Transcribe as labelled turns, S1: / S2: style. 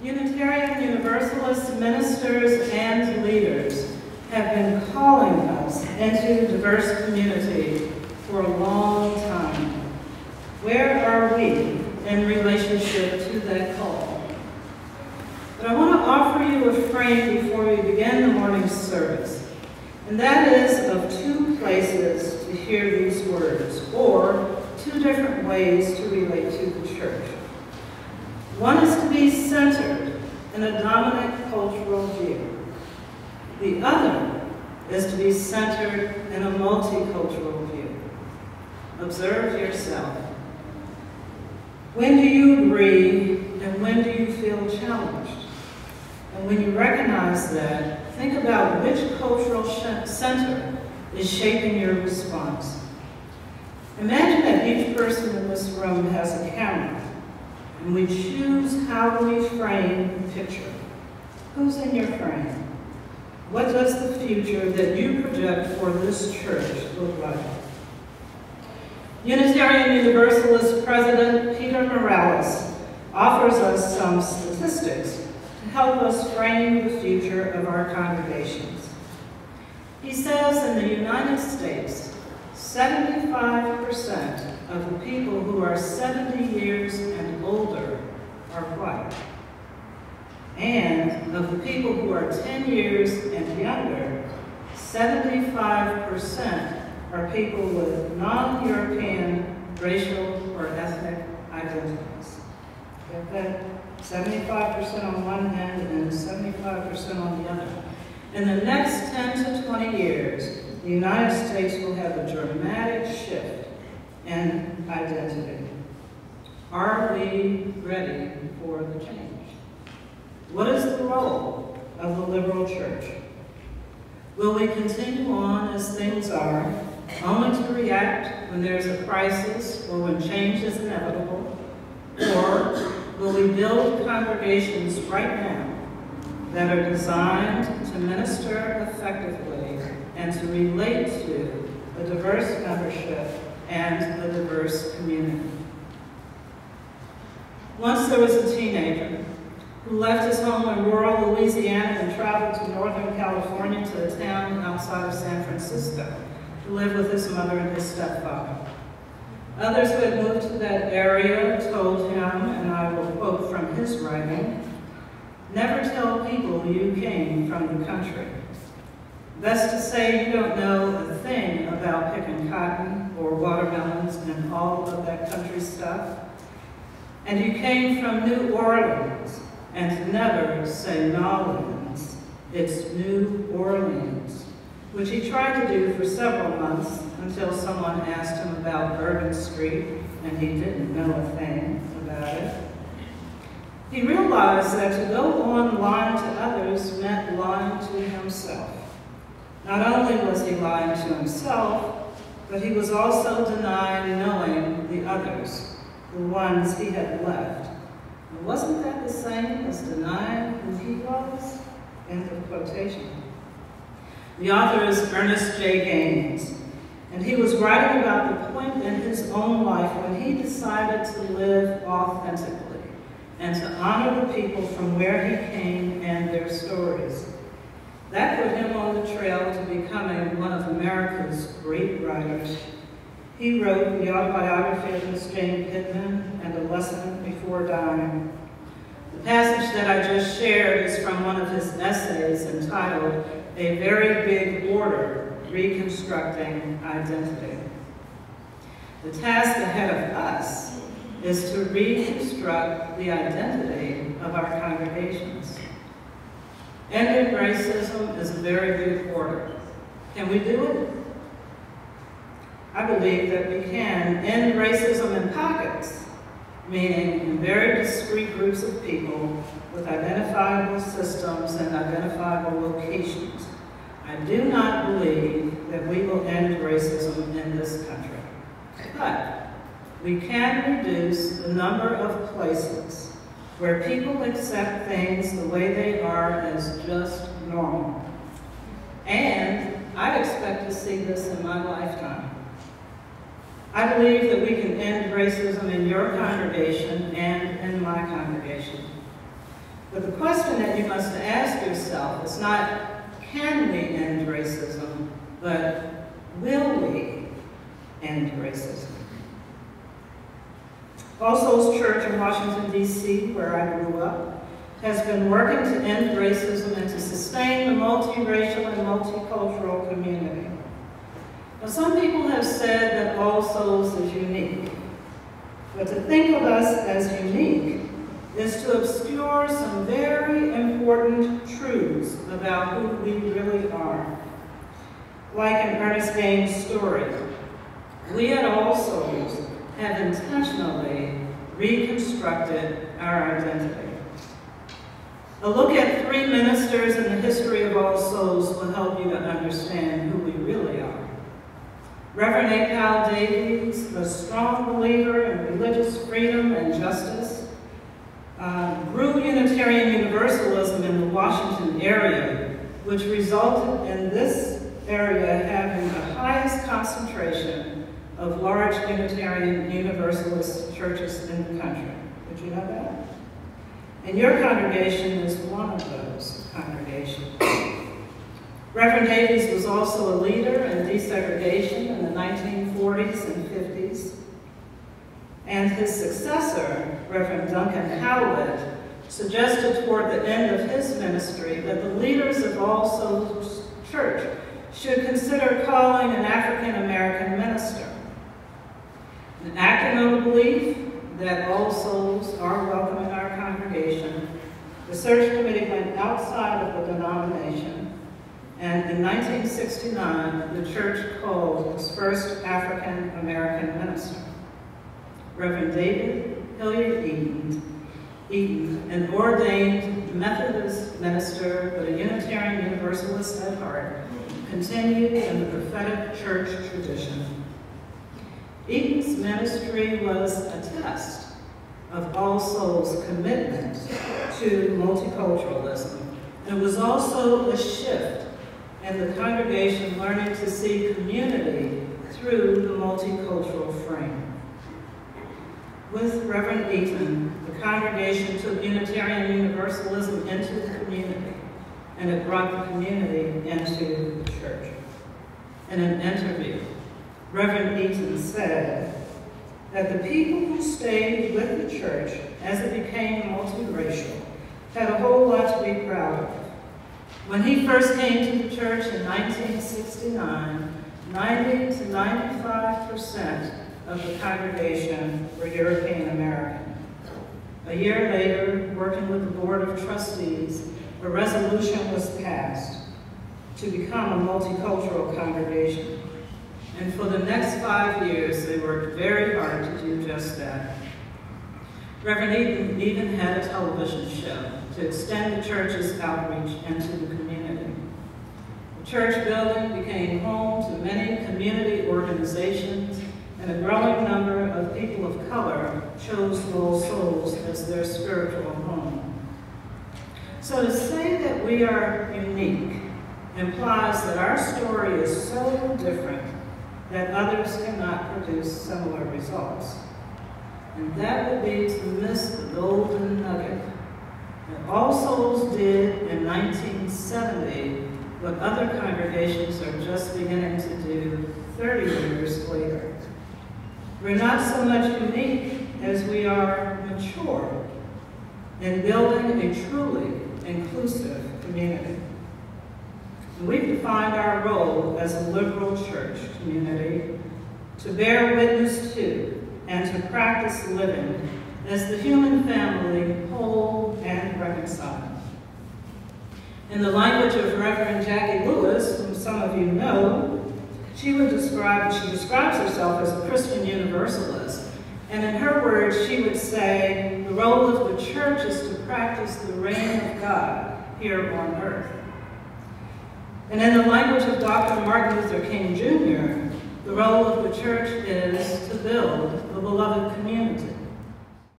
S1: Unitarian Universalist ministers and leaders have been calling us into diverse community for a long time. Where are we in relationship to that call? But I want to offer you a frame before we begin the morning service, and that is of two places to hear these words, or two different ways to relate to the church. One is to be centered in a dominant cultural view. The other is to be centered in a multicultural view. Observe yourself. When do you agree and when do you feel challenged? And when you recognize that, think about which cultural center is shaping your response. Imagine that each person in this room has a camera, and we choose how we frame the picture. Who's in your frame? What does the future that you project for this church look like? Unitarian Universalist President Peter Morales offers us some statistics to help us frame the future of our congregations. He says in the United States, 75% of the people who are 70 years and older are white. And of the people who are 10 years and younger, 75% are people with non-European racial or ethnic identities. Get that? 75% on one hand and 75% on the other. In the next 10 to 20 years, the United States will have a dramatic shift in identity. Are we ready for the change? What is the role of the liberal church? Will we continue on as things are, only to react when there's a crisis or when change is inevitable? Or will we build congregations right now that are designed to minister effectively and to relate to a diverse membership and a diverse community? Once there was a teenager who left his home in rural Louisiana and traveled to Northern California to a town outside of San Francisco to live with his mother and his stepfather. Others who had moved to that area told him, and I will quote from his writing, "Never tell people you came from the country. Best to say you don't know a thing about picking cotton or watermelons and all of that country stuff. And you came from New Orleans, and never say Nolans, it's New Orleans," which he tried to do for several months until someone asked him about Bourbon Street, and he didn't know a thing about it. He realized that to go on lying to others meant lying to himself. Not only was he lying to himself, but he was also denying knowing the others, the ones he had left. And wasn't that the same as denying who he was? End of quotation. The author is Ernest J. Gaines, and he was writing about the point in his own life when he decided to live authentically and to honor the people from where he came and their stories. That put him on the trail to becoming one of America's great writers. He wrote the autobiography of Miss Jane Pittman and A Lesson Before Dying. The passage that I just shared is from one of his essays entitled A Very Big Order, Reconstructing Identity. The task ahead of us is to reconstruct the identity of our congregations. Ending racism is a very big order. Can we do it? I believe that we can end racism in pockets, meaning in very discrete groups of people with identifiable systems and identifiable locations. I do not believe that we will end racism in this country. But we can reduce the number of places where people accept things the way they are as just normal. And I expect to see this in my lifetime. I believe that we can end racism in your congregation and in my congregation. But the question that you must ask yourself is not, can we end racism, but will we end racism? All Souls Church in Washington, D.C., where I grew up, has been working to end racism and to sustain the multiracial and multicultural community. Now, some people have said that All Souls is unique, but to think of us as unique is to obscure some very important truths about who we really are. Like in Ernest Gaines' story, we at All Souls have intentionally reconstructed our identity. A look at 3 ministers in the history of All Souls will help you to understand who we really are. Reverend A. Powell Davies, a strong believer in religious freedom and justice, grew Unitarian Universalism in the Washington area, which resulted in this area having the highest concentration of large Unitarian Universalist churches in the country. Did you know that? And your congregation is one of those congregations. Reverend Davies was also a leader in desegregation in the 1940s and 50s. And his successor, Reverend Duncan Howlett, suggested toward the end of his ministry that the leaders of All Souls Church should consider calling an African-American minister. And acting on the belief that all souls are welcome in our congregation, the search committee went outside of the denomination, and in 1969, the church called its first African-American minister. Reverend David Hilliard Eaton, an ordained Methodist minister but a Unitarian Universalist at heart, continued in the prophetic church tradition. Eaton's ministry was a test of All Souls' commitment to multiculturalism. It was also a shift in the congregation learning to see community through the multicultural frame. With Reverend Eaton, the congregation took Unitarian Universalism into the community, and it brought the community into the church. In an interview, Reverend Eaton said that the people who stayed with the church as it became multiracial had a whole lot to be proud of. When he first came to the church in 1969, 90 to 95% of the congregation were European American. A year later, working with the Board of Trustees, a resolution was passed to become a multicultural congregation. And for the next 5 years, they worked very hard to do just that. Reverend Eaton even had a television show to extend the church's outreach into the community. The church building became home to many community organizations, and a growing number of people of color chose All Souls as their spiritual home. So to say that we are unique implies that our story is so different that others cannot produce similar results. And that would be to miss the golden nugget that All Souls did in 1970 what other congregations are just beginning to do 30 years later. We're not so much unique as we are mature in building a truly inclusive community. And we've defined our role as a liberal church community to bear witness to and to practice living as the human family whole and reconciled. In the language of Reverend Jackie Lewis, whom some of you know, she describes herself as a Christian Universalist. And in her words, she would say, the role of the church is to practice the reign of God here on earth. And in the language of Dr. Martin Luther King Jr., the role of the church is to build a beloved community.